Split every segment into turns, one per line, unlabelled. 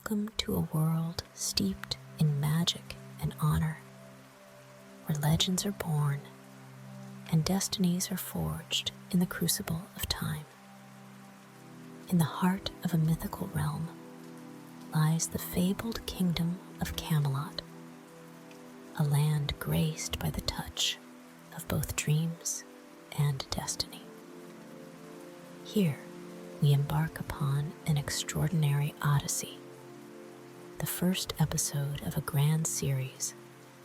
Welcome to a world steeped in magic and honor, where legends are born and destinies are forged in the crucible of time. In the heart of a mythical realm lies the fabled kingdom of Camelot, a land graced by the touch of both dreams and destiny. Here, we embark upon an extraordinary odyssey, the first episode of a grand series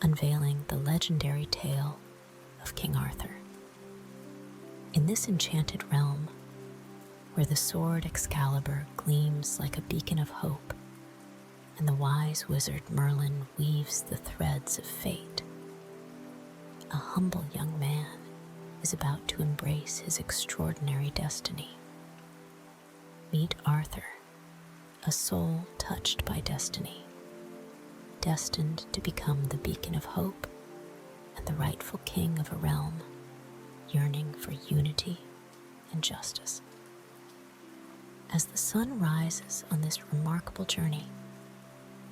unveiling the legendary tale of King Arthur. In this enchanted realm, where the sword Excalibur gleams like a beacon of hope, and the wise wizard Merlin weaves the threads of fate, a humble young man is about to embrace his extraordinary destiny. Meet Arthur, a soul touched by destiny, destined to become the beacon of hope and the rightful king of a realm yearning for unity and justice. As the sun rises on this remarkable journey,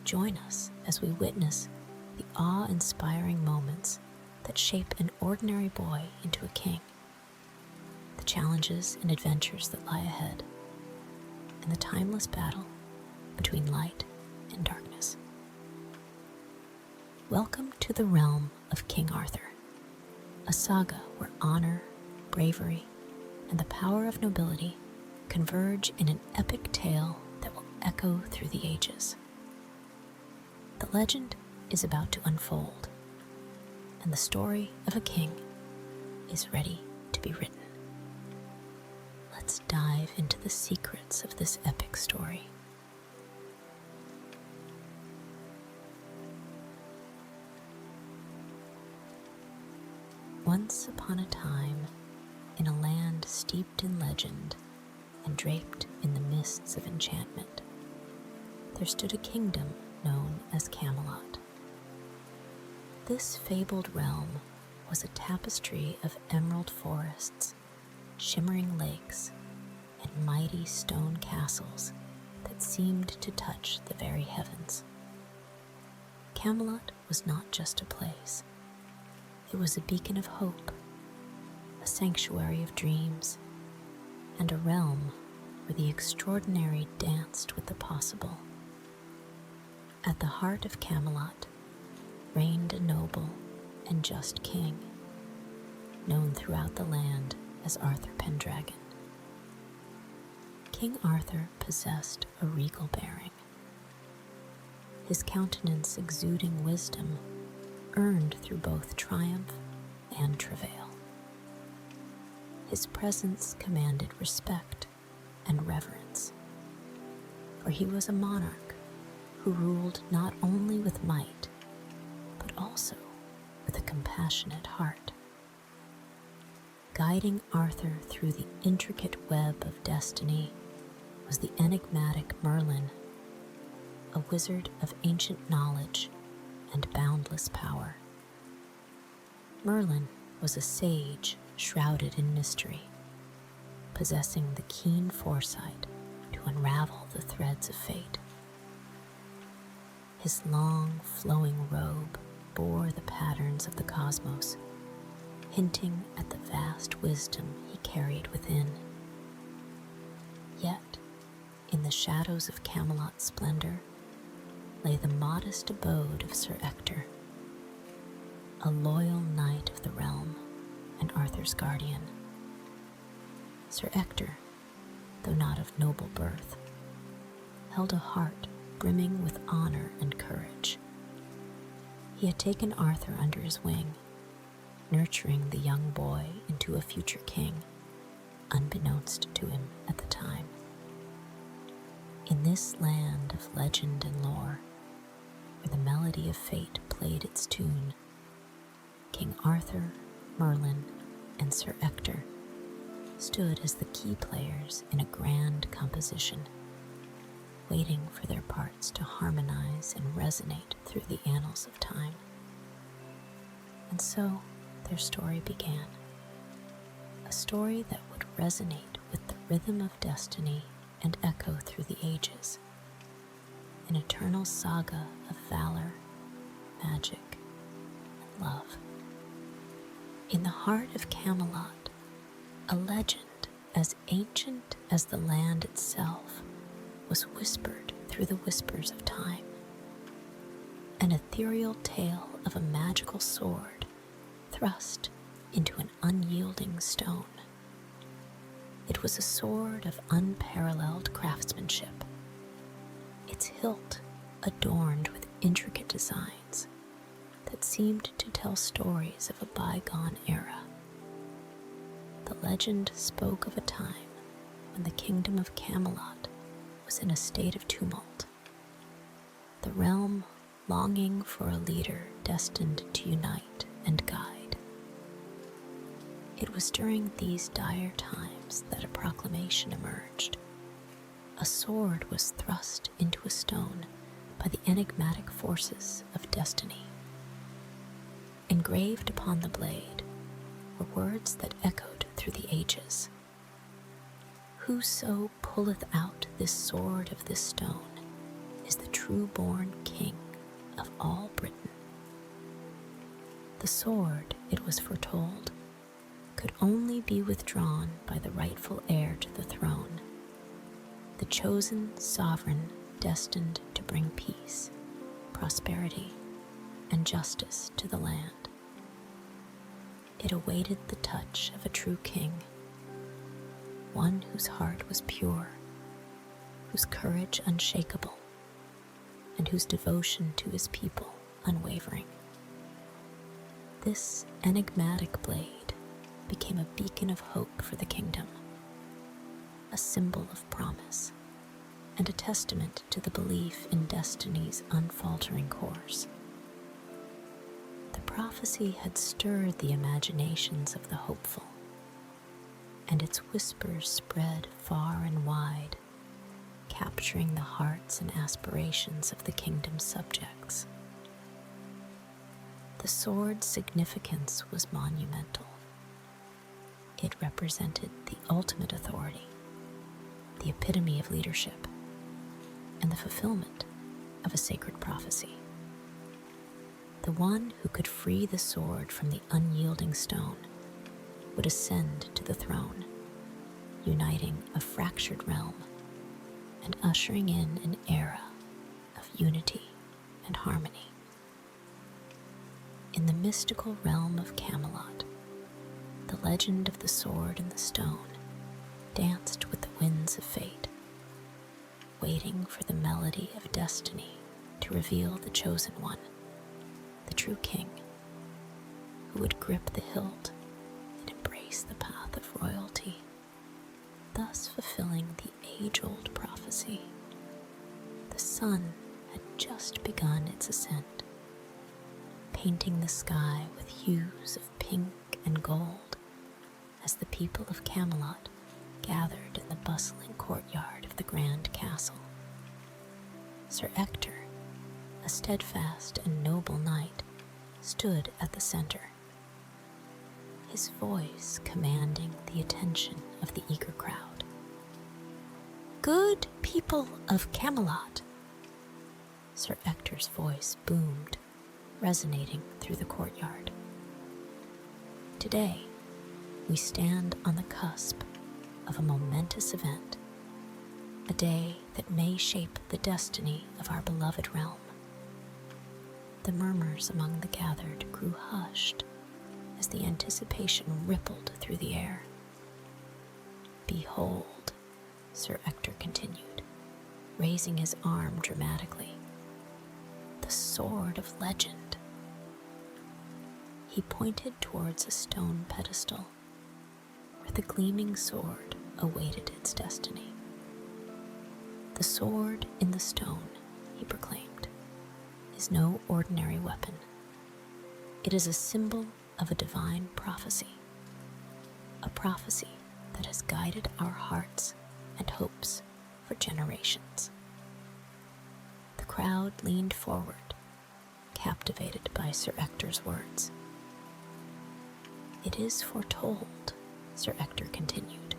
join us as we witness the awe-inspiring moments that shape an ordinary boy into a king, the challenges and adventures that lie ahead, and the timeless battle between light and darkness. Welcome to the realm of King Arthur, a saga where honor, bravery, and the power of nobility converge in an epic tale that will echo through the ages. The legend is about to unfold, and the story of a king is ready to be written. Let's dive into the secrets of this epic story. Once upon a time, in a land steeped in legend and draped in the mists of enchantment, there stood a kingdom known as Camelot. This fabled realm was a tapestry of emerald forests, shimmering lakes, and mighty stone castles that seemed to touch the very heavens. Camelot was not just a place. It was a beacon of hope, a sanctuary of dreams, and a realm where the extraordinary danced with the possible. At the heart of Camelot reigned a noble and just king, known throughout the land as Arthur Pendragon. King Arthur possessed a regal bearing, his countenance exuding wisdom earned through both triumph and travail. His presence commanded respect and reverence, for he was a monarch who ruled not only with might, but also with a compassionate heart. Guiding Arthur through the intricate web of destiny was the enigmatic Merlin, a wizard of ancient knowledge and boundless power. Merlin was a sage shrouded in mystery, possessing the keen foresight to unravel the threads of fate. His long, flowing robe bore the patterns of the cosmos, hinting at the vast wisdom he carried within. Yet, in the shadows of Camelot's splendor, lay the modest abode of Sir Ector, a loyal knight of the realm and Arthur's guardian. Sir Ector, though not of noble birth, held a heart brimming with honor and courage. He had taken Arthur under his wing, nurturing the young boy into a future king, unbeknownst to him at the time. In this land of legend and lore, where the melody of fate played its tune, King Arthur, Merlin, and Sir Ector stood as the key players in a grand composition, waiting for their parts to harmonize and resonate through the annals of time. And so their story began, a story that would resonate with the rhythm of destiny and echo through the ages, an eternal saga of valor, magic, and love. In the heart of Camelot, a legend as ancient as the land itself was whispered through the whispers of time. An ethereal tale of a magical sword thrust into an unyielding stone. It was a sword of unparalleled craftsmanship, its hilt adorned with intricate designs that seemed to tell stories of a bygone era. The legend spoke of a time when the kingdom of Camelot was in a state of tumult, the realm longing for a leader destined to unite and guide. It was during these dire times that a proclamation emerged. A sword was thrust into a stone by the enigmatic forces of destiny. Engraved upon the blade were words that echoed through the ages. Whoso pulleth out this sword of this stone is the true-born king of all Britain. The sword, it was foretold, could only be withdrawn by the rightful heir to the throne, the chosen sovereign destined to bring peace, prosperity, and justice to the land. It awaited the touch of a true king, one whose heart was pure, whose courage unshakable, and whose devotion to his people unwavering. This enigmatic blade became a beacon of hope for the kingdom, a symbol of promise, and a testament to the belief in destiny's unfaltering course. The prophecy had stirred the imaginations of the hopeful, and its whispers spread far and wide, capturing the hearts and aspirations of the kingdom's subjects. The sword's significance was monumental. It represented the ultimate authority, the epitome of leadership, and the fulfillment of a sacred prophecy. The one who could free the sword from the unyielding stone would ascend to the throne, uniting a fractured realm and ushering in an era of unity and harmony. In the mystical realm of Camelot, the legend of the sword and the stone danced with the winds of fate, waiting for the melody of destiny to reveal the chosen one, the true king, who would grip the hilt and embrace the path of royalty, thus fulfilling the age-old prophecy. The sun had just begun its ascent, painting the sky with hues of pink and gold as the people of Camelot gathered in the bustling courtyard of the grand castle. Sir Ector, a steadfast and noble knight, stood at the center, his voice commanding the attention of the eager crowd. "Good people of Camelot," Sir Ector's voice boomed, resonating through the courtyard. "Today, we stand on the cusp of a momentous event, a day that may shape the destiny of our beloved realm." The murmurs among the gathered grew hushed as the anticipation rippled through the air. "Behold," Sir Ector continued, raising his arm dramatically, "the sword of legend." He pointed towards a stone pedestal where the gleaming sword awaited its destiny. "The sword in the stone," he proclaimed, "is no ordinary weapon. It is a symbol of a divine prophecy, a prophecy that has guided our hearts and hopes for generations." The crowd leaned forward, captivated by Sir Ector's words. "It is foretold," Sir Ector continued,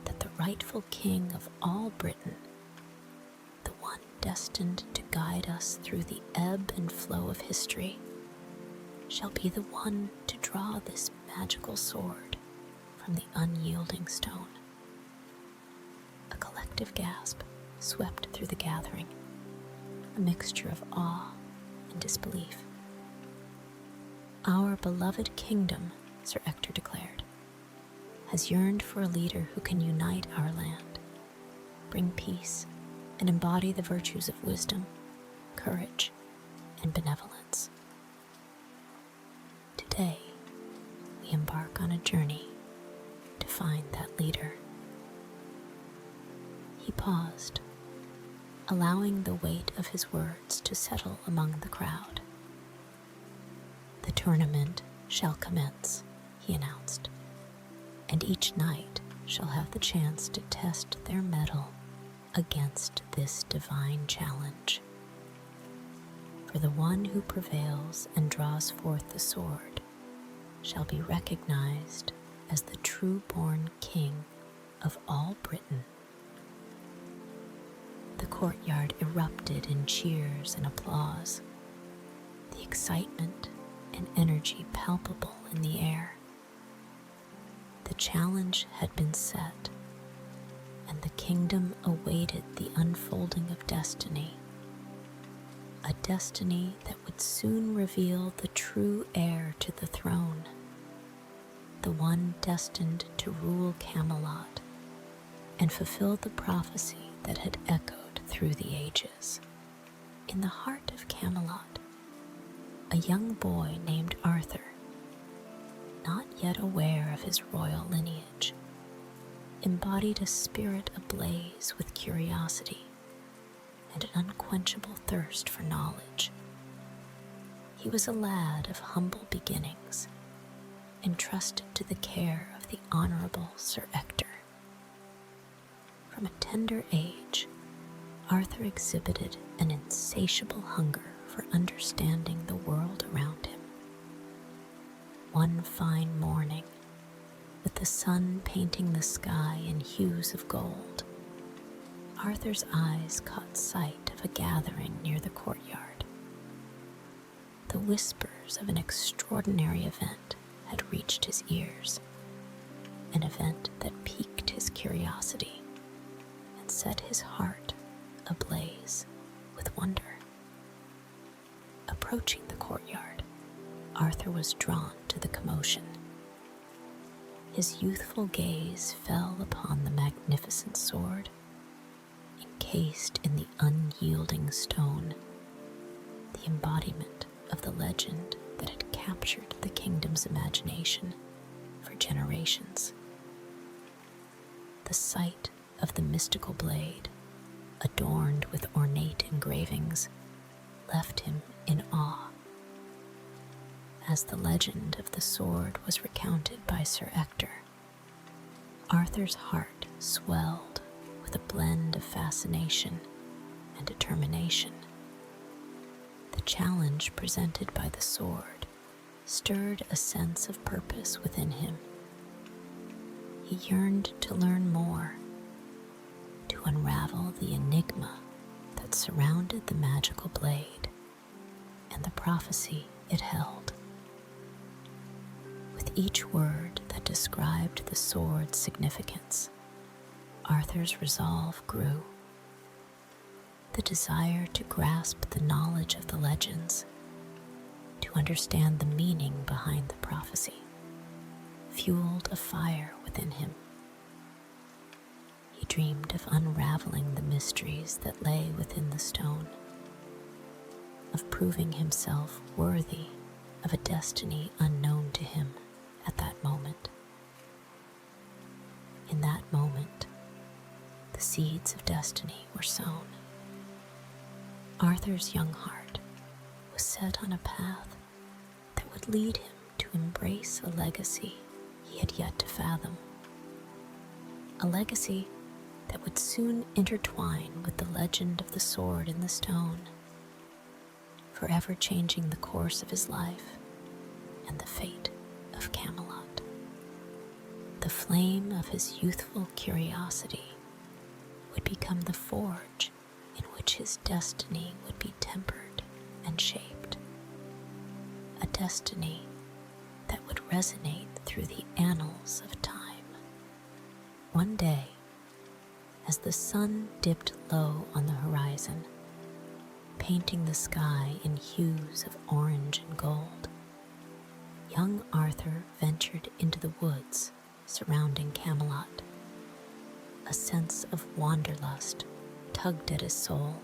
"that the rightful king of all Britain, the one destined to guide us through the ebb and flow of history, shall be the one to draw this magical sword from the unyielding stone. A collective gasp swept through the gathering, a mixture of awe and disbelief. Our beloved kingdom, Sir Ector declared, has yearned for a leader who can unite our land, bring peace, and embody the virtues of wisdom, courage, and benevolence. Today, we embark on a journey to find that leader. He paused, allowing the weight of his words to settle among the crowd. The tournament shall commence, he announced, and each knight shall have the chance to test their mettle against this divine challenge. For the one who prevails and draws forth the sword shall be recognized as the true-born king of all Britain. The courtyard erupted in cheers and applause, the excitement and energy palpable in the air. The challenge had been set, and the kingdom awaited the unfolding of destiny, a destiny that would soon reveal the true heir to the throne, the one destined to rule Camelot and fulfill the prophecy that had echoed through the ages. In the heart of Camelot, a young boy named Arthur, not yet aware of his royal lineage, embodied a spirit ablaze with curiosity and an unquenchable thirst for knowledge. He was a lad of humble beginnings, entrusted to the care of the Honorable Sir Ector. From a tender age, Arthur exhibited an insatiable hunger for understanding the world around him. One fine morning, with the sun painting the sky in hues of gold, Arthur's eyes caught sight of a gathering near the courtyard. The whispers of an extraordinary event had reached his ears, an event that piqued his curiosity and set his heart ablaze with wonder. Approaching the courtyard, Arthur was drawn to the commotion. His youthful gaze fell upon the magnificent sword, encased in the unyielding stone, the embodiment of the legend that had captured the kingdom's imagination for generations. The sight of the mystical blade, adorned with ornate engravings, left him in awe. As the legend of the sword was recounted by Sir Ector, Arthur's heart swelled with a blend of fascination and determination. The challenge presented by the sword stirred a sense of purpose within him. He yearned to learn more, to unravel the enigma that surrounded the magical blade and the prophecy it held. With each word that described the sword's significance, Arthur's resolve grew. The desire to grasp the knowledge of the legends, to understand the meaning behind the prophecy, fueled a fire within him. He dreamed of unraveling the mysteries that lay within the stone, of proving himself worthy of a destiny unknown to him at that moment. In that moment, the seeds of destiny were sown. Arthur's young heart was set on a path that would lead him to embrace a legacy he had yet to fathom. A legacy that would soon intertwine with the legend of the sword in the stone, forever changing the course of his life and the fate of Camelot. The flame of his youthful curiosity would become the forge in which which his destiny would be tempered and shaped. A destiny that would resonate through the annals of time. One day, as the sun dipped low on the horizon, painting the sky in hues of orange and gold, young Arthur ventured into the woods surrounding Camelot. A sense of wanderlust tugged at his soul,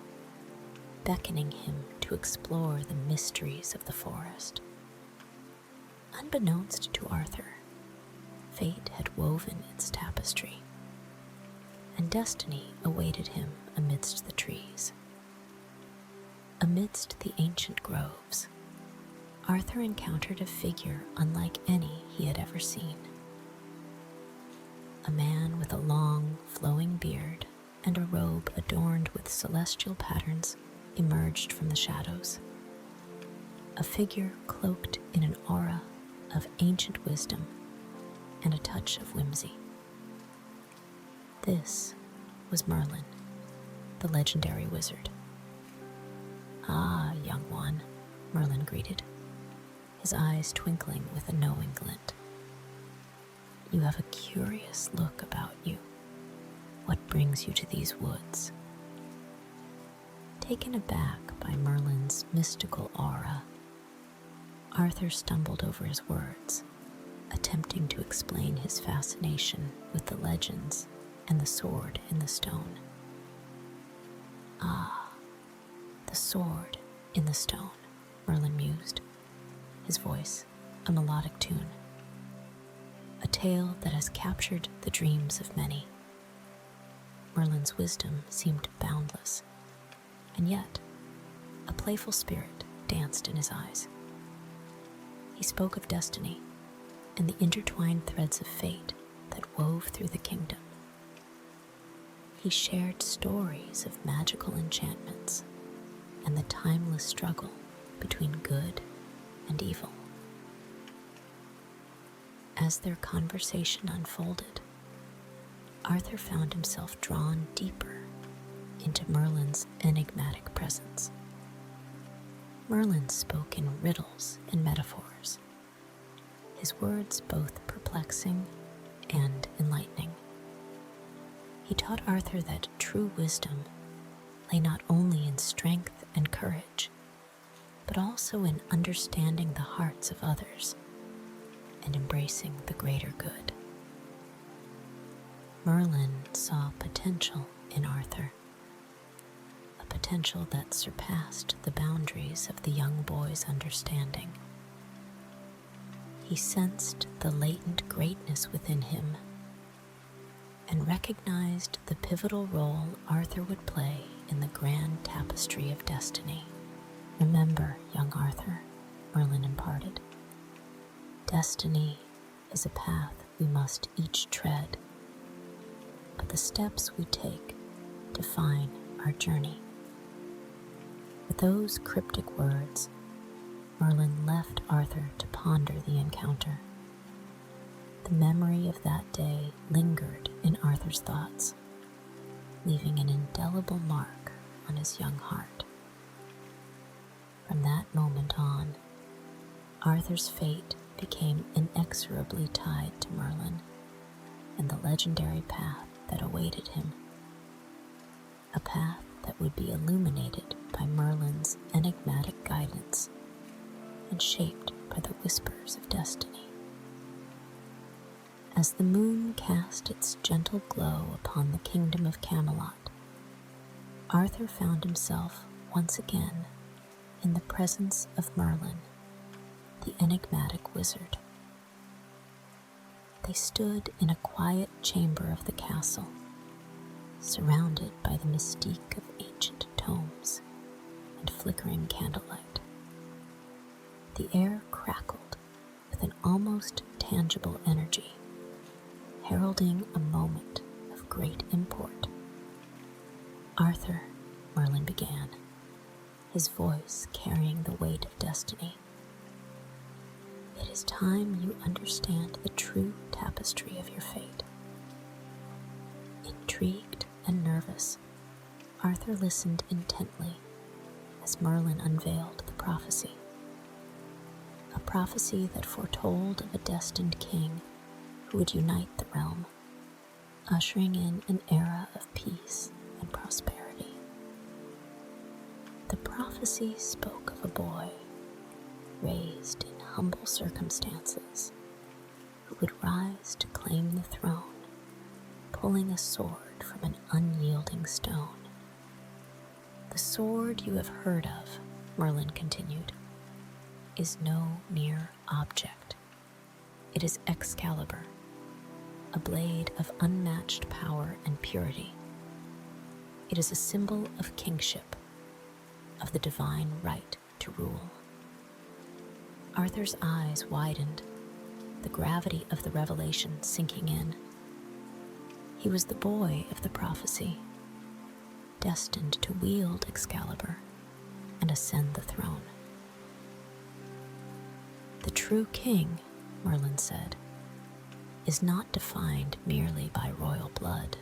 beckoning him to explore the mysteries of the forest. Unbeknownst to Arthur, fate had woven its tapestry, and destiny awaited him amidst the trees. Amidst the ancient groves, Arthur encountered a figure unlike any he had ever seen. A man with a long, flowing beard and a robe adorned with celestial patterns emerged from the shadows. A figure cloaked in an aura of ancient wisdom and a touch of whimsy. This was Merlin, the legendary wizard. "Ah, young one," Merlin greeted, his eyes twinkling with a knowing glint. "You have a curious look about you. What brings you to these woods?" Taken aback by Merlin's mystical aura, Arthur stumbled over his words, attempting to explain his fascination with the legends and the sword in the stone. "Ah, the sword in the stone," Merlin mused, his voice a melodic tune. "A tale that has captured the dreams of many." Merlin's wisdom seemed boundless, and yet a playful spirit danced in his eyes. He spoke of destiny and the intertwined threads of fate that wove through the kingdom. He shared stories of magical enchantments and the timeless struggle between good and evil. As their conversation unfolded, Arthur found himself drawn deeper into Merlin's enigmatic presence. Merlin spoke in riddles and metaphors, his words both perplexing and enlightening. He taught Arthur that true wisdom lay not only in strength and courage, but also in understanding the hearts of others and embracing the greater good. Merlin saw potential in Arthur, a potential that surpassed the boundaries of the young boy's understanding. He sensed the latent greatness within him and recognized the pivotal role Arthur would play in the grand tapestry of destiny. "Remember, young Arthur," Merlin imparted, "destiny is a path we must each tread, but the steps we take define our journey." With those cryptic words, Merlin left Arthur to ponder the encounter. The memory of that day lingered in Arthur's thoughts, leaving an indelible mark on his young heart. From that moment on, Arthur's fate became inexorably tied to Merlin and the legendary path that awaited him, a path that would be illuminated by Merlin's enigmatic guidance and shaped by the whispers of destiny. As the moon cast its gentle glow upon the kingdom of Camelot, Arthur found himself once again in the presence of Merlin, the enigmatic wizard. They stood in a quiet chamber of the castle, surrounded by the mystique of ancient tomes and flickering candlelight. The air crackled with an almost tangible energy, heralding a moment of great import. "Arthur," Merlin began, his voice carrying the weight of destiny, "it is time you understand the true tapestry of your fate." Intrigued and nervous, Arthur listened intently as Merlin unveiled the prophecy. A prophecy that foretold of a destined king who would unite the realm, ushering in an era of peace and prosperity. The prophecy spoke of a boy raised in humble circumstances who would rise to claim the throne, pulling a sword from an unyielding stone. The sword you have heard of, Merlin continued, is no mere object. It is Excalibur, a blade of unmatched power and purity. It is a symbol of kingship, of the divine right to rule. Arthur's eyes widened, the gravity of the revelation sinking in. He was the boy of the prophecy, destined to wield Excalibur and ascend the throne. The true king, Merlin said, is not defined merely by royal blood,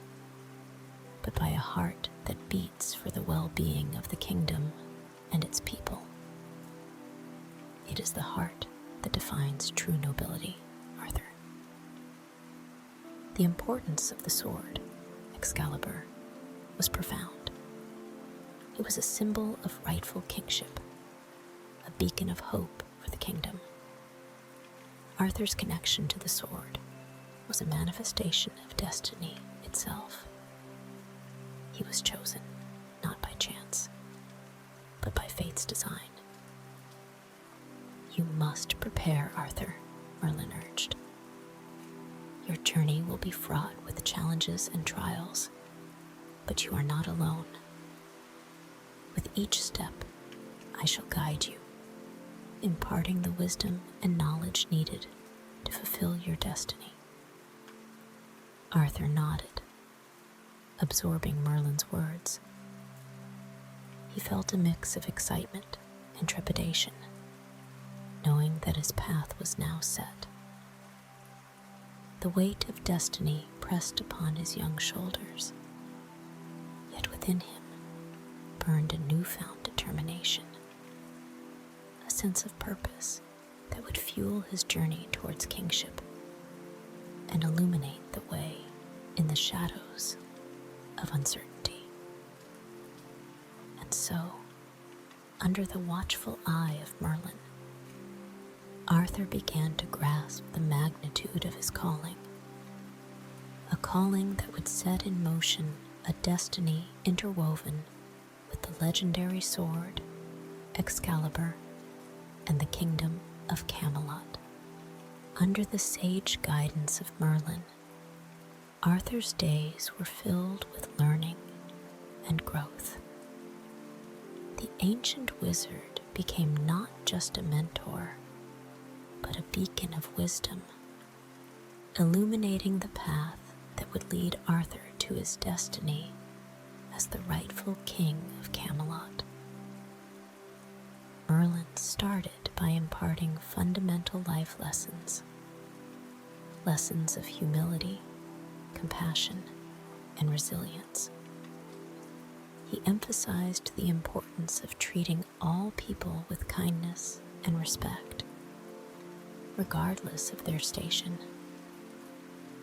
but by a heart that beats for the well-being of the kingdom and its people. It is the heart that defines true nobility, Arthur. The importance of the sword, Excalibur, was profound. It was a symbol of rightful kingship, a beacon of hope for the kingdom. Arthur's connection to the sword was a manifestation of destiny itself. He was chosen, not by chance, but by fate's design. You must prepare, Arthur, Merlin urged. Your journey will be fraught with challenges and trials, but you are not alone. With each step, I shall guide you, imparting the wisdom and knowledge needed to fulfill your destiny. Arthur nodded, absorbing Merlin's words. He felt a mix of excitement and trepidation, knowing that his path was now set. The weight of destiny pressed upon his young shoulders, yet within him burned a newfound determination, a sense of purpose that would fuel his journey towards kingship and illuminate the way in the shadows of uncertainty. And so, under the watchful eye of Merlin, Arthur began to grasp the magnitude of his calling, a calling that would set in motion a destiny interwoven with the legendary sword, Excalibur, and the kingdom of Camelot. Under the sage guidance of Merlin, Arthur's days were filled with learning and growth. The ancient wizard became not just a mentor, but a beacon of wisdom, illuminating the path that would lead Arthur to his destiny as the rightful king of Camelot. Merlin started by imparting fundamental life lessons, lessons of humility, compassion, and resilience. He emphasized the importance of treating all people with kindness and respect, regardless of their station.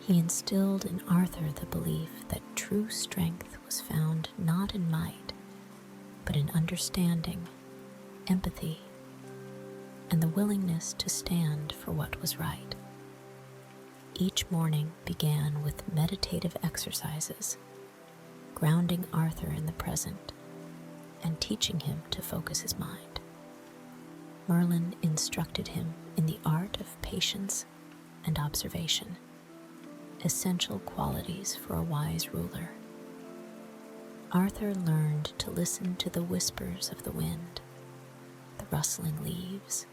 He instilled in Arthur the belief that true strength was found not in might, but in understanding, empathy, and the willingness to stand for what was right. Each morning began with meditative exercises, grounding Arthur in the present and teaching him to focus his mind. Merlin instructed him in the art of patience and observation, essential qualities for a wise ruler. Arthur learned to listen to the whispers of the wind, the rustling leaves,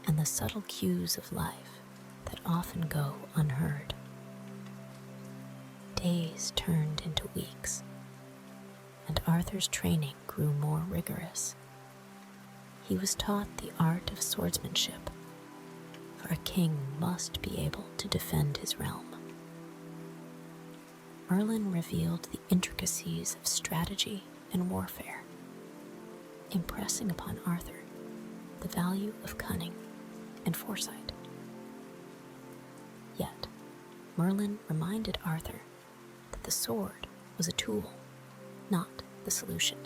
and the subtle cues of life that often go unheard. Days turned into weeks, and Arthur's training grew more rigorous. He was taught the art of swordsmanship, for a king must be able to defend his realm. Merlin revealed the intricacies of strategy and warfare, impressing upon Arthur the value of cunning and foresight. Yet, Merlin reminded Arthur that the sword was a tool, not the solution.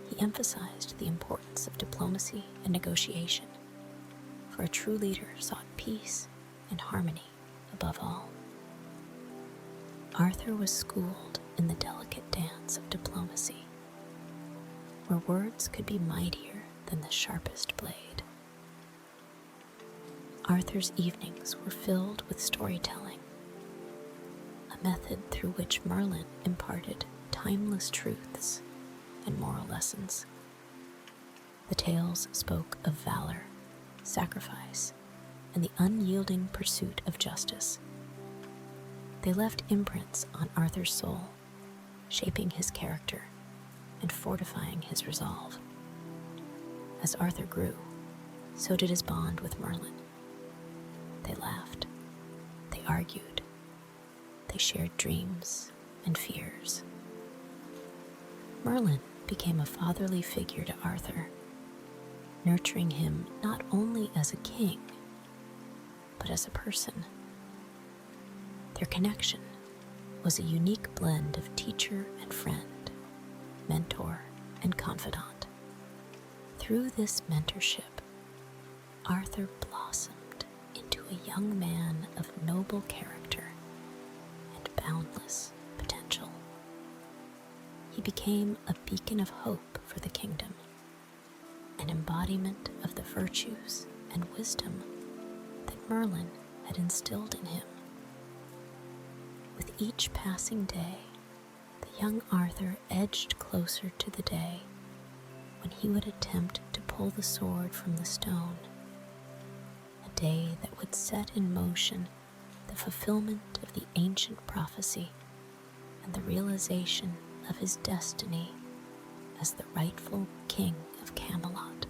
He emphasized the importance of diplomacy and negotiation, for a true leader sought peace and harmony above all. Arthur was schooled in the delicate dance of diplomacy, where words could be mightier than the sharpest blade. Arthur's evenings were filled with storytelling, a method through which Merlin imparted timeless truths and moral lessons. The tales spoke of valor, sacrifice, and the unyielding pursuit of justice. They left imprints on Arthur's soul, shaping his character and fortifying his resolve. As Arthur grew, so did his bond with Merlin. They laughed, they argued, they shared dreams and fears. Merlin became a fatherly figure to Arthur, nurturing him not only as a king, but as a person. Their connection was a unique blend of teacher and friend, mentor and confidant. Through this mentorship, Arthur blossomed into a young man of noble character and boundless potential. He became a beacon of hope for the kingdom, an embodiment of the virtues and wisdom that Merlin had instilled in him. With each passing day, the young Arthur edged closer to the day when he would attempt to pull the sword from the stone, a day that would set in motion the fulfillment of the ancient prophecy and the realization of his destiny as the rightful king of Camelot.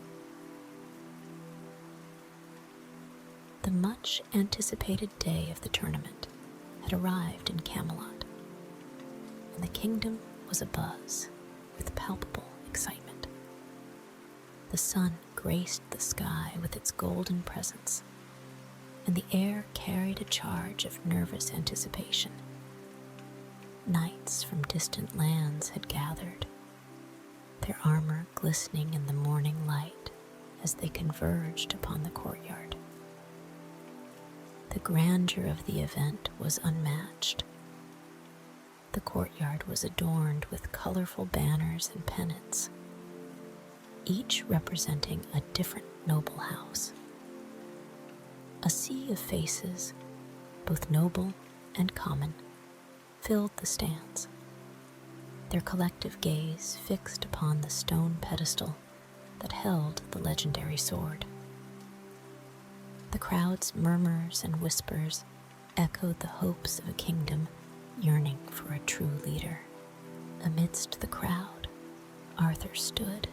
The much anticipated day of the tournament had arrived in Camelot, and the kingdom was abuzz with palpable excitement. The sun graced the sky with its golden presence, and the air carried a charge of nervous anticipation. Knights from distant lands had gathered, their armor glistening in the morning light as they converged upon the courtyard. The grandeur of the event was unmatched. The courtyard was adorned with colorful banners and pennants, each representing a different noble house. A sea of faces, both noble and common, filled the stands, their collective gaze fixed upon the stone pedestal that held the legendary sword. The crowd's murmurs and whispers echoed the hopes of a kingdom yearning for a true leader. Amidst the crowd, Arthur stood,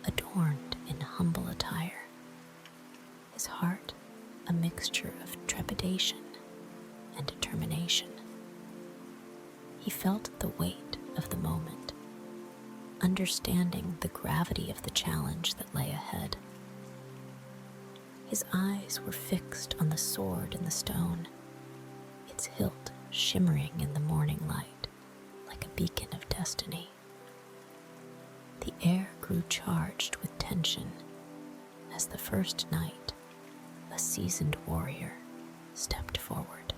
adorned in humble attire, his heart a mixture of trepidation and determination. He felt the weight of the moment, understanding the gravity of the challenge that lay ahead. His eyes were fixed on the sword in the stone, its hilt shimmering in the morning light like a beacon of destiny. The air grew charged with tension as the first knight, a seasoned warrior, stepped forward.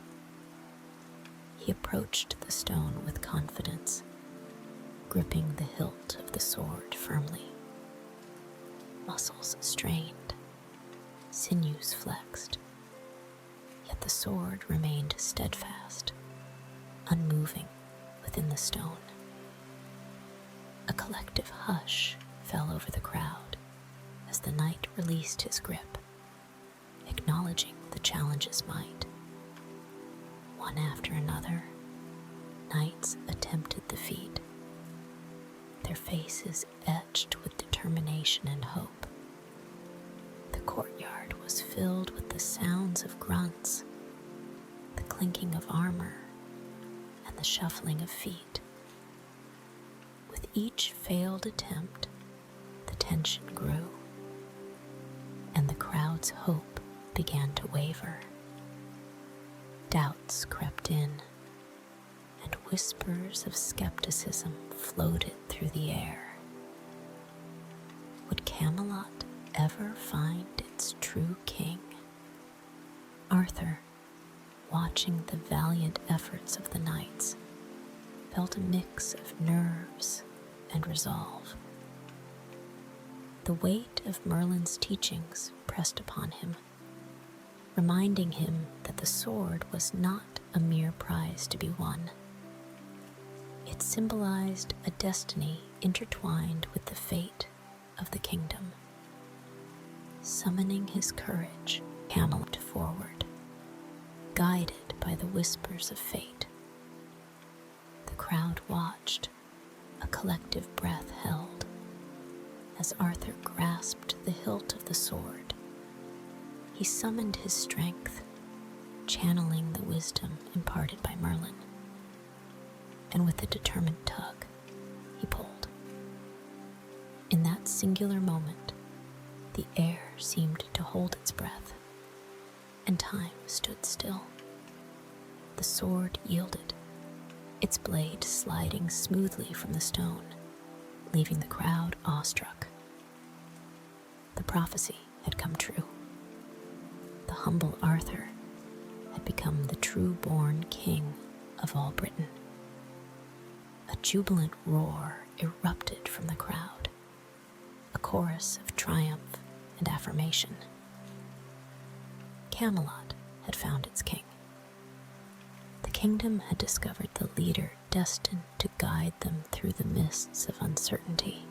He approached the stone with confidence, gripping the hilt of the sword firmly. Muscles strained, sinews flexed, yet the sword remained steadfast, unmoving within the stone. A collective hush fell over the crowd as the knight released his grip, acknowledging the challenge's might. One after another, knights attempted the feat, their faces etched with determination and hope. The courtyard was filled with the sounds of grunts, the clinking of armor, shuffling of feet. With each failed attempt, the tension grew, and the crowd's hope began to waver. Doubts crept in, and whispers of skepticism floated through the air. Would Camelot ever find its true king? Arthur, watching the valiant efforts of the knights, felt a mix of nerves and resolve. The weight of Merlin's teachings pressed upon him, reminding him that the sword was not a mere prize to be won. It symbolized a destiny intertwined with the fate of the kingdom. Summoning his courage, Camelot forward, guided by the whispers of fate. The crowd watched, a collective breath held, as Arthur grasped the hilt of the sword. He summoned his strength, channeling the wisdom imparted by Merlin, and with a determined tug, he pulled. In that singular moment, the air seemed to hold its breath, and time stood still. The sword yielded, its blade sliding smoothly from the stone, leaving the crowd awestruck. The prophecy had come true. The humble Arthur had become the true-born king of all Britain. A jubilant roar erupted from the crowd, a chorus of triumph and affirmation. Camelot had found its king. The kingdom had discovered the leader destined to guide them through the mists of uncertainty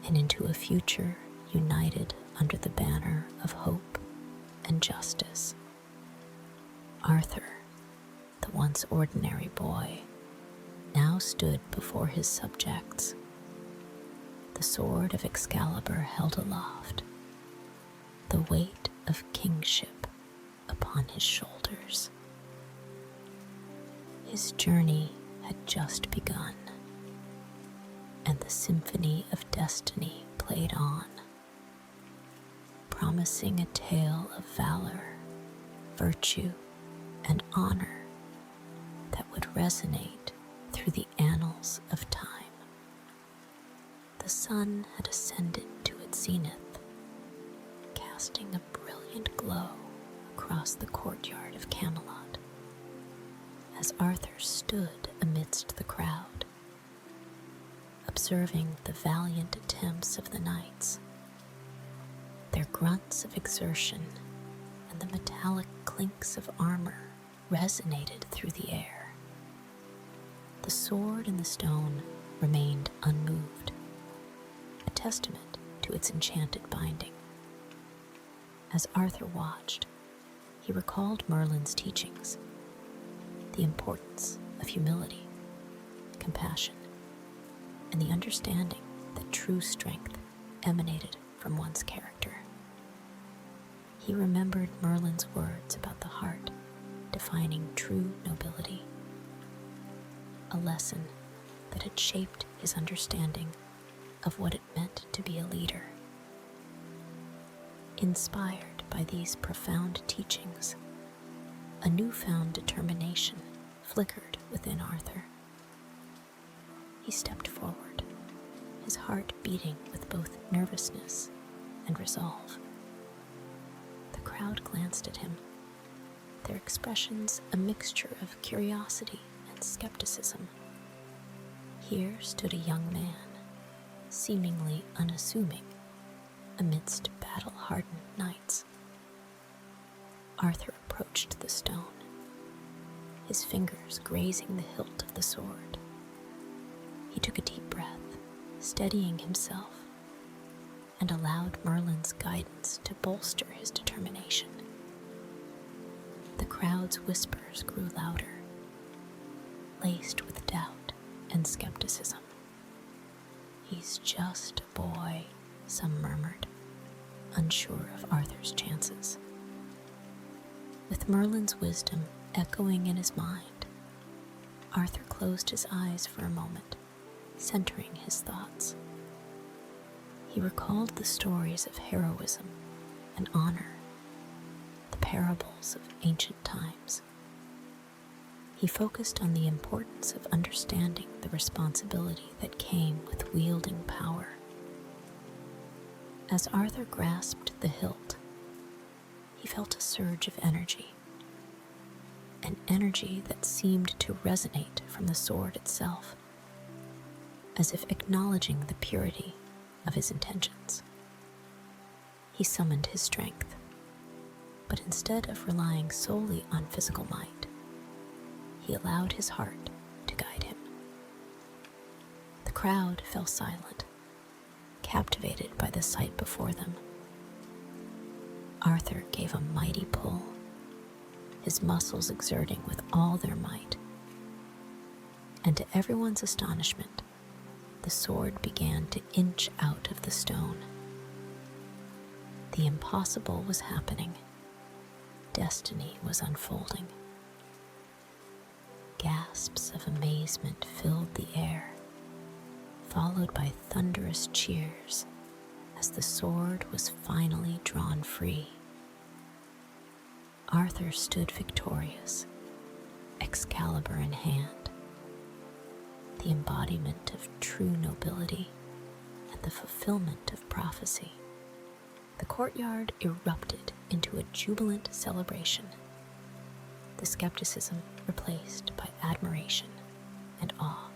and into a future united under the banner of hope and justice. Arthur, the once ordinary boy, now stood before his subjects, the sword of Excalibur held aloft, the weight of kingship upon his shoulders. His journey had just begun, and the symphony of destiny played on, promising a tale of valor, virtue, and honor that would resonate through the annals of time. The sun had ascended to its zenith, casting a brilliant glow across the courtyard of Camelot, as Arthur stood amidst the crowd, observing the valiant attempts of the knights. Their grunts of exertion and the metallic clinks of armor resonated through the air. The sword and the stone remained unmoved, a testament to its enchanted binding. As Arthur watched, he recalled Merlin's teachings, the importance of humility, compassion, and the understanding that true strength emanated from one's character. He remembered Merlin's words about the heart defining true nobility, a lesson that had shaped his understanding of what it meant to be a leader. Inspired by these profound teachings, a newfound determination flickered within Arthur. He stepped forward, his heart beating with both nervousness and resolve. The crowd glanced at him, their expressions a mixture of curiosity and skepticism. Here stood a young man, seemingly unassuming, amidst battle-hardened knights. Arthur approached the stone, his fingers grazing the hilt of the sword. He took a deep breath, steadying himself, and allowed Merlin's guidance to bolster his determination. The crowd's whispers grew louder, laced with doubt and skepticism. "He's just a boy," some murmured, unsure of Arthur's chances. With Merlin's wisdom echoing in his mind, Arthur closed his eyes for a moment, centering his thoughts. He recalled the stories of heroism and honor, the parables of ancient times. He focused on the importance of understanding the responsibility that came with wielding power. As Arthur grasped the hilt, he felt a surge of energy, an energy that seemed to resonate from the sword itself, as if acknowledging the purity of his intentions. He summoned his strength, but instead of relying solely on physical might, he allowed his heart to guide him. The crowd fell silent, captivated by the sight before them. Arthur gave a mighty pull, his muscles exerting with all their might. And to everyone's astonishment, the sword began to inch out of the stone. The impossible was happening. Destiny was unfolding. Gasps of amazement filled the air, followed by thunderous cheers as the sword was finally drawn free. Arthur stood victorious, Excalibur in hand, the embodiment of true nobility and the fulfillment of prophecy. The courtyard erupted into a jubilant celebration, the skepticism replaced by admiration and awe.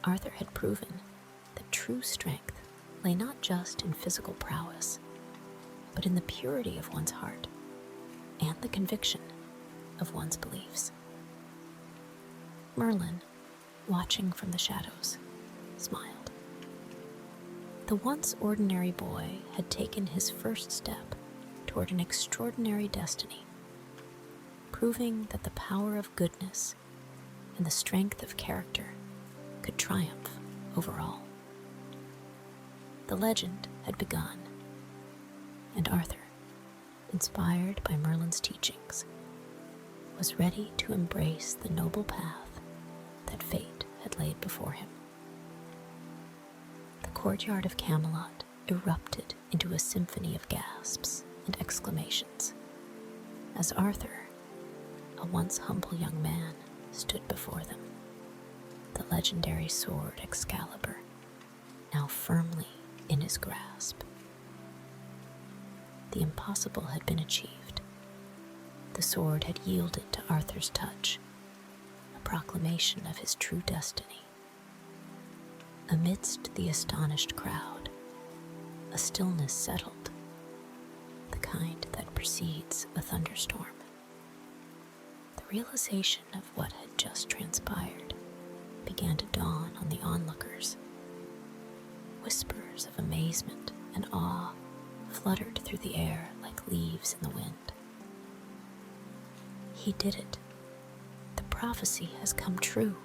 Arthur had proven that true strength lay not just in physical prowess, but in the purity of one's heart and the conviction of one's beliefs. Merlin, watching from the shadows, smiled. The once ordinary boy had taken his first step toward an extraordinary destiny, proving that the power of goodness and the strength of character could triumph over all. The legend had begun, and Arthur, inspired by Merlin's teachings, was ready to embrace the noble path that fate had laid before him. The courtyard of Camelot erupted into a symphony of gasps and exclamations as Arthur, a once humble young man, stood before them, the legendary sword Excalibur now firmly in his grasp. The impossible had been achieved. The sword had yielded to Arthur's touch, a proclamation of his true destiny. Amidst the astonished crowd, a stillness settled, the kind that precedes a thunderstorm. The realization of what had just transpired began to dawn on the onlookers. Whispers of amazement and awe fluttered through the air like leaves in the wind. He did it. The prophecy has come true.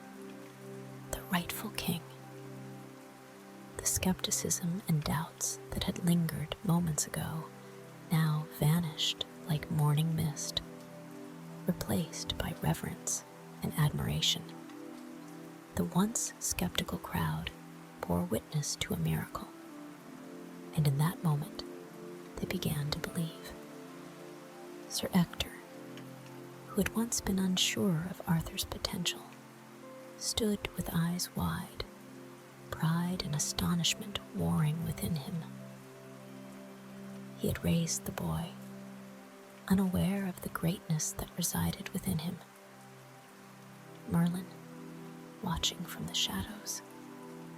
The rightful king. The skepticism and doubts that had lingered moments ago now vanished like morning mist, replaced by reverence and admiration. The once skeptical crowd bore witness to a miracle, and in that moment they began to believe. Sir Ector, who had once been unsure of Arthur's potential, stood with eyes wide, pride and astonishment warring within him. He had raised the boy, unaware of the greatness that resided within him. Merlin, watching from the shadows,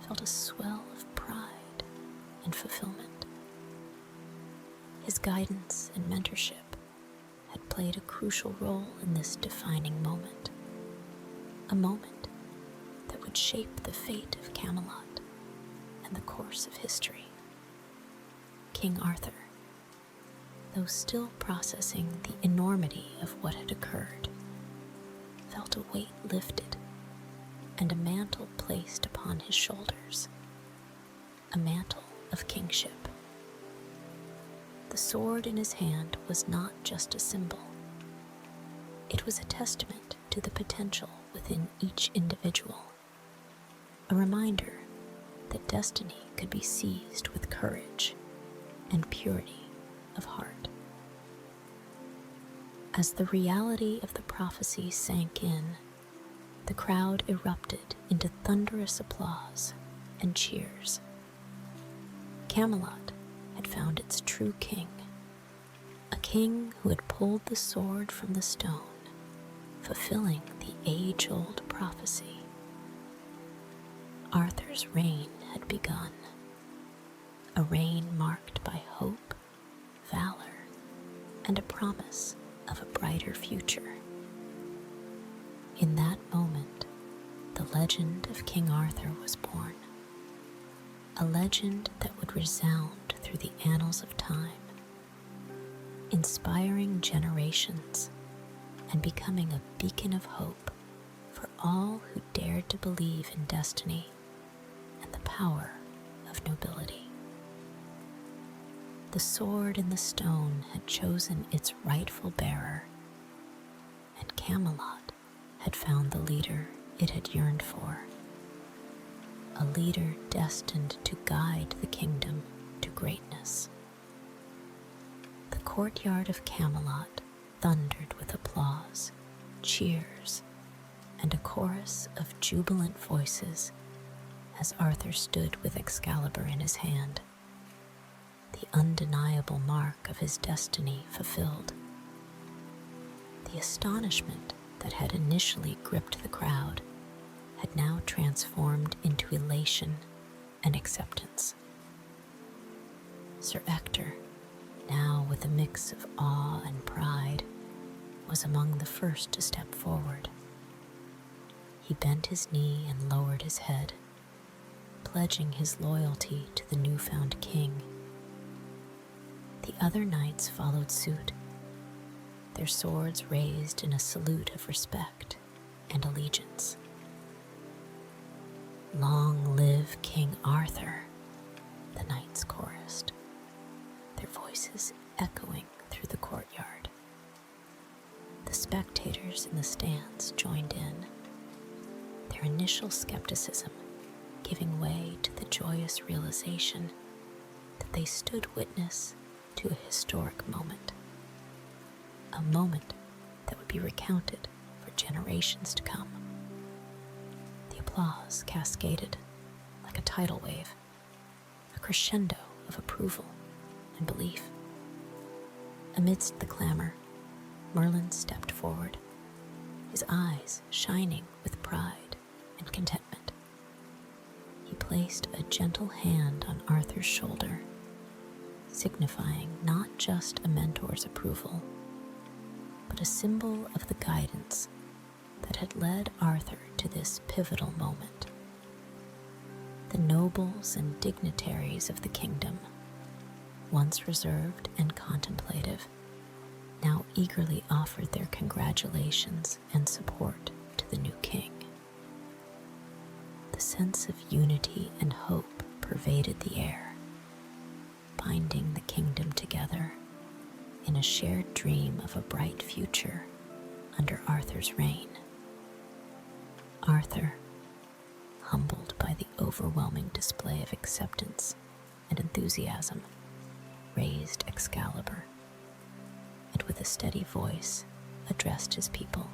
felt a swell of pride and fulfillment. His guidance and mentorship had played a crucial role in this defining moment, a moment that would shape the fate of Camelot and the course of history. King Arthur, though still processing the enormity of what had occurred, felt a weight lifted and a mantle placed upon his shoulders, a mantle of kingship. The sword in his hand was not just a symbol. It was a testament to the potential within each individual, a reminder that destiny could be seized with courage and purity of heart. As the reality of the prophecy sank in, the crowd erupted into thunderous applause and cheers. Camelot had found its true king, a king who had pulled the sword from the stone, fulfilling the age-old prophecy. Arthur's reign had begun, a reign marked by hope, valor, and a promise of a brighter future. In that moment, the legend of King Arthur was born, a legend that would resound through the annals of time, inspiring generations and becoming a beacon of hope for all who dared to believe in destiny and the power of nobility. The sword in the stone had chosen its rightful bearer, and Camelot had found the leader it had yearned for, a leader destined to guide the kingdom to greatness. The courtyard of Camelot thundered with applause, cheers, and a chorus of jubilant voices as Arthur stood with Excalibur in his hand, the undeniable mark of his destiny fulfilled. The astonishment that had initially gripped the crowd had now transformed into elation and acceptance. Sir Ector, now with a mix of awe and pride, was among the first to step forward. He bent his knee and lowered his head, pledging his loyalty to the newfound king. The other knights followed suit, their swords raised in a salute of respect and allegiance. "Long live King Arthur," the knights chorused, their voices echoing through the courtyard. The spectators in the stands joined in, their initial skepticism giving way to the joyous realization that they stood witness to a historic moment, a moment that would be recounted for generations to come. The applause cascaded like a tidal wave, a crescendo of approval and belief. Amidst the clamor, Merlin stepped forward, his eyes shining with pride and contentment. He placed a gentle hand on Arthur's shoulder, signifying not just a mentor's approval, but a symbol of the guidance that had led Arthur to this pivotal moment. The nobles and dignitaries of the kingdom, once reserved and contemplative, now eagerly offered their congratulations and support to the new king. The sense of unity and hope pervaded the air, binding the kingdom together in a shared dream of a bright future under Arthur's reign. Arthur, humbled by the overwhelming display of acceptance and enthusiasm, raised Excalibur, and with a steady voice addressed his people.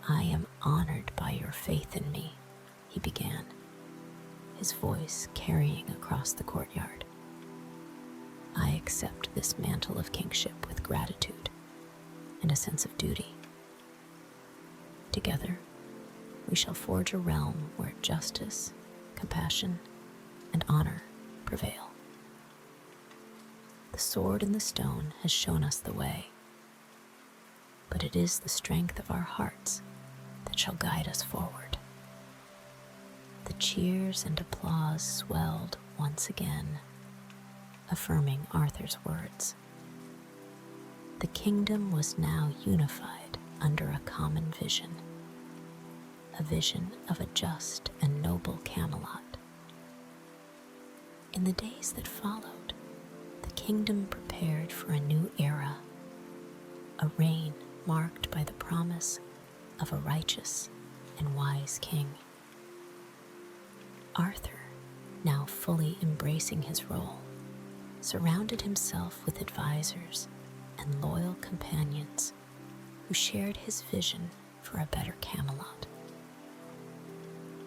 "I am honored by your faith in me," he began, his voice carrying across the courtyard. "I accept this mantle of kingship with gratitude and a sense of duty. Together, we shall forge a realm where justice, compassion, and honor prevail. The sword and the stone has shown us the way, but it is the strength of our hearts that shall guide us forward." The cheers and applause swelled once again, affirming Arthur's words. The kingdom was now unified under a common vision, a vision of a just and noble Camelot. In the days that followed, the kingdom prepared for a new era, a reign marked by the promise of a righteous and wise king. Arthur, now fully embracing his role, surrounded himself with advisors and loyal companions who shared his vision for a better Camelot.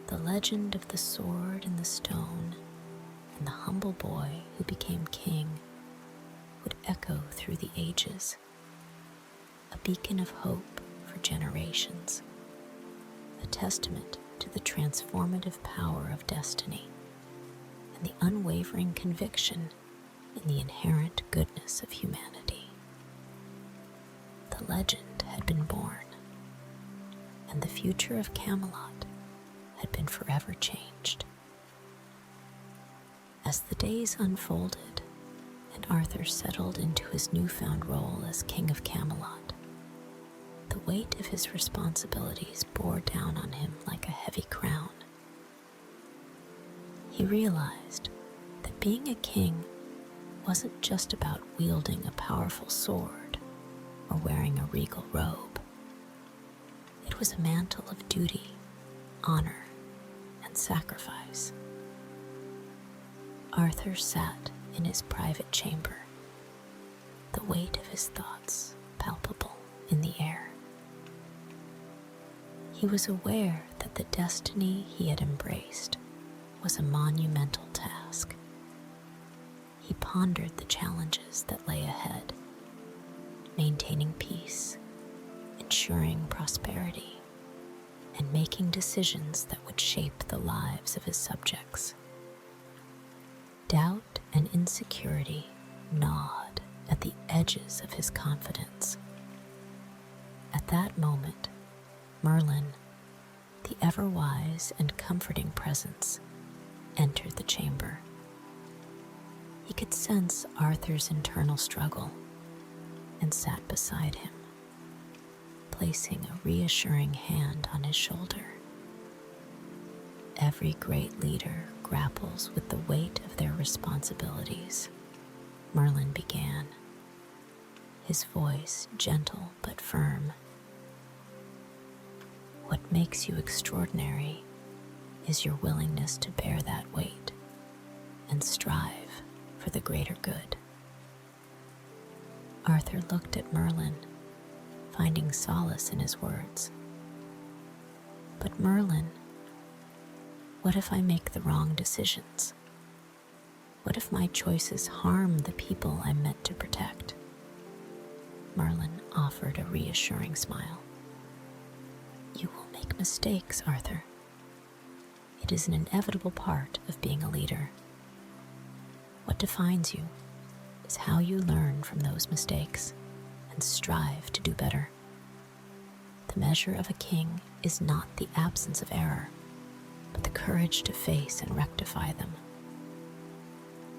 The legend of the sword and the stone and the humble boy who became king would echo through the ages, a beacon of hope for generations, a testament to the transformative power of destiny and the unwavering conviction in the inherent goodness of humanity. The legend had been born, and the future of Camelot had been forever changed. As the days unfolded and Arthur settled into his newfound role as King of Camelot, the weight of his responsibilities bore down on him like a heavy crown. He realized that being a king wasn't just about wielding a powerful sword or wearing a regal robe. It was a mantle of duty, honor, and sacrifice. Arthur sat in his private chamber, the weight of his thoughts palpable in the air. He was aware that the destiny he had embraced was a monumental task. He pondered the challenges that lay ahead, maintaining peace, ensuring prosperity, and making decisions that would shape the lives of his subjects. Doubt and insecurity gnawed at the edges of his confidence. At that moment, Merlin, the ever-wise and comforting presence, entered the chamber. He could sense Arthur's internal struggle and sat beside him, placing a reassuring hand on his shoulder. Every great leader grapples with the weight of their responsibilities, Merlin began, his voice gentle but firm. What makes you extraordinary is your willingness to bear that weight and strive for the greater good. Arthur looked at Merlin, finding solace in his words. But Merlin, what if I make the wrong decisions? What if my choices harm the people I'm meant to protect? Merlin offered a reassuring smile. You will make mistakes, Arthur. It is an inevitable part of being a leader. What defines you is how you learn from those mistakes and strive to do better. The measure of a king is not the absence of error, but the courage to face and rectify them.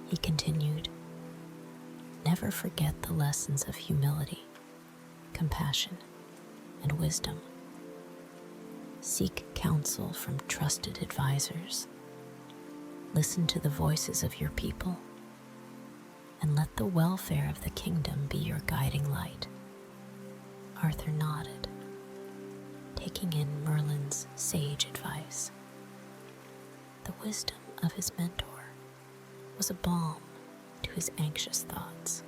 He continued, never forget the lessons of humility, compassion, and wisdom. Seek counsel from trusted advisors. Listen to the voices of your people, and let the welfare of the kingdom be your guiding light. Arthur nodded, taking in Merlin's sage advice. The wisdom of his mentor was a balm to his anxious thoughts.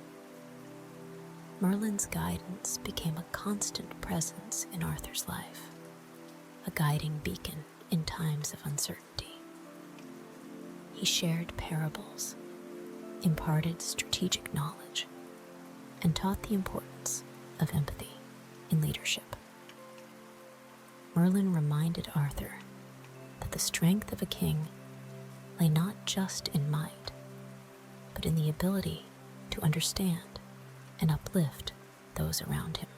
Merlin's guidance became a constant presence in Arthur's life, a guiding beacon in times of uncertainty. He shared parables, imparted strategic knowledge, and taught the importance of empathy in leadership. Merlin reminded Arthur that the strength of a king lay not just in might, but in the ability to understand and uplift those around him.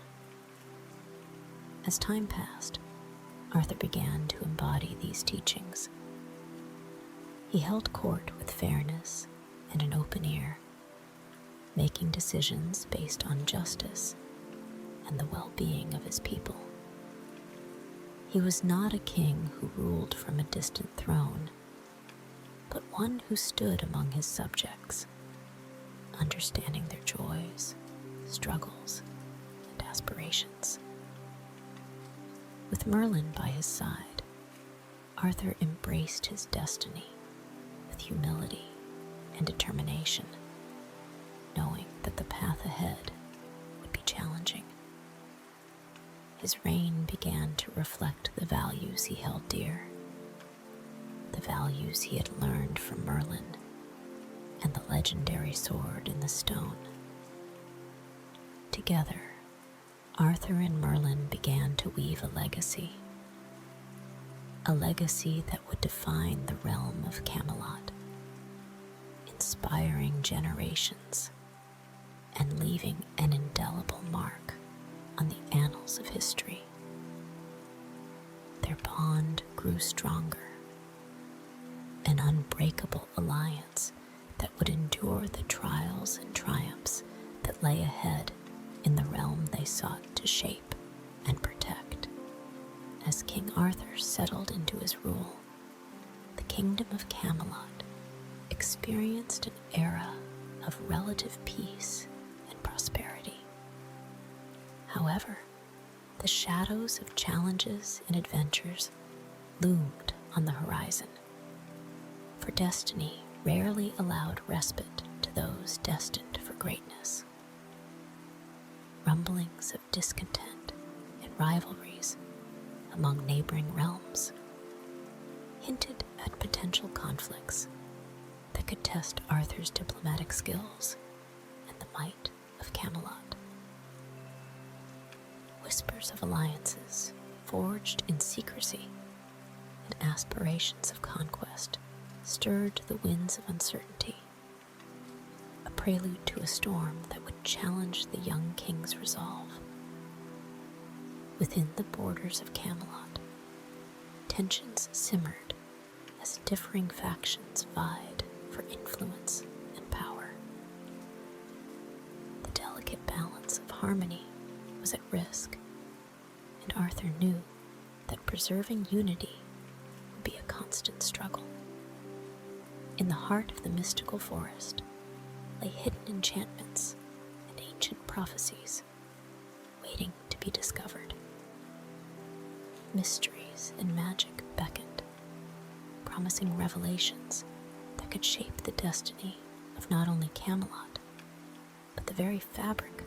As time passed, Arthur began to embody these teachings. He held court with fairness and an open ear, making decisions based on justice and the well-being of his people. He was not a king who ruled from a distant throne, but one who stood among his subjects, understanding their joys, struggles, and aspirations. With Merlin by his side, Arthur embraced his destiny with humility and determination, knowing that the path ahead would be challenging. His reign began to reflect the values he held dear, the values he had learned from Merlin and the legendary sword in the stone. Together, Arthur and Merlin began to weave a legacy that would define the realm of Camelot, inspiring generations and leaving an indelible mark on the annals of history. Their bond grew stronger, an unbreakable alliance that would endure the trials and triumphs that lay ahead in the realm they sought to shape and protect. As King Arthur settled into his rule, the kingdom of Camelot experienced an era of relative peace and prosperity. However, the shadows of challenges and adventures loomed on the horizon, for destiny rarely allowed respite to those destined for greatness. Rumblings of discontent and rivalries among neighboring realms hinted at potential conflicts that could test Arthur's diplomatic skills and the might of Camelot. Whispers of alliances forged in secrecy and aspirations of conquest stirred the winds of uncertainty, a prelude to a storm that would challenge the young king's resolve. Within the borders of Camelot, tensions simmered as differing factions vied for influence and power. The delicate balance of harmony was at risk, and Arthur knew that preserving unity would be a constant struggle. In the heart of the mystical forest lay hidden enchantments and ancient prophecies waiting to be discovered. Mysteries and magic beckoned, promising revelations that could shape the destiny of not only Camelot, but the very fabric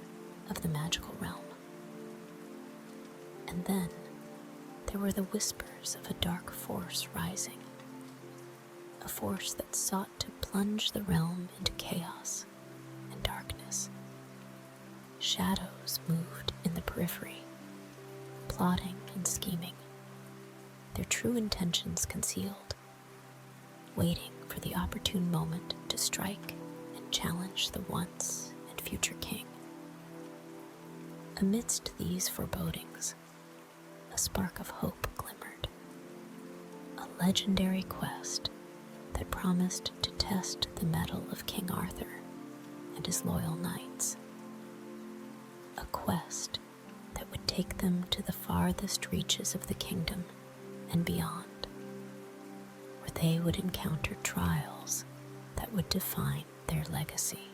of the magical realm. And then there were the whispers of a dark force rising, a force that sought to plunge the realm into chaos and darkness. Shadows moved in the periphery, plotting and scheming, their true intentions concealed, waiting for the opportune moment to strike and challenge the once and future king. Amidst these forebodings, a spark of hope glimmered, a legendary quest that promised to test the mettle of King Arthur and his loyal knights. A quest that would take them to the farthest reaches of the kingdom and beyond, where they would encounter trials that would define their legacy.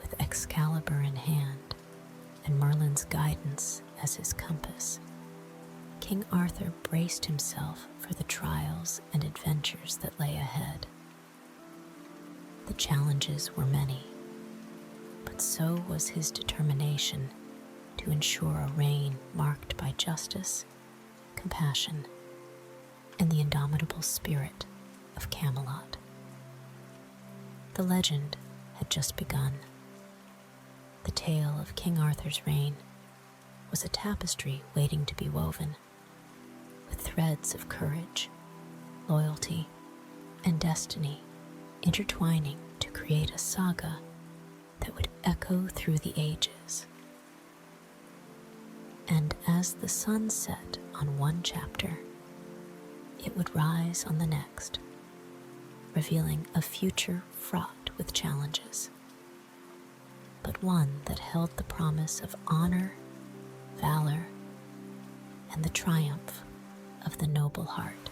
With Excalibur in hand and Merlin's guidance as his compass, King Arthur braced himself for the trials and adventures that lay ahead. The challenges were many, but so was his determination to ensure a reign marked by justice, compassion, and the indomitable spirit of Camelot. The legend had just begun. The tale of King Arthur's reign was a tapestry waiting to be woven, with threads of courage, loyalty, and destiny intertwining to create a saga that would echo through the ages. And as the sun set on one chapter, it would rise on the next, revealing a future fraught with challenges, but one that held the promise of honor, valor, and the triumph of the noble heart.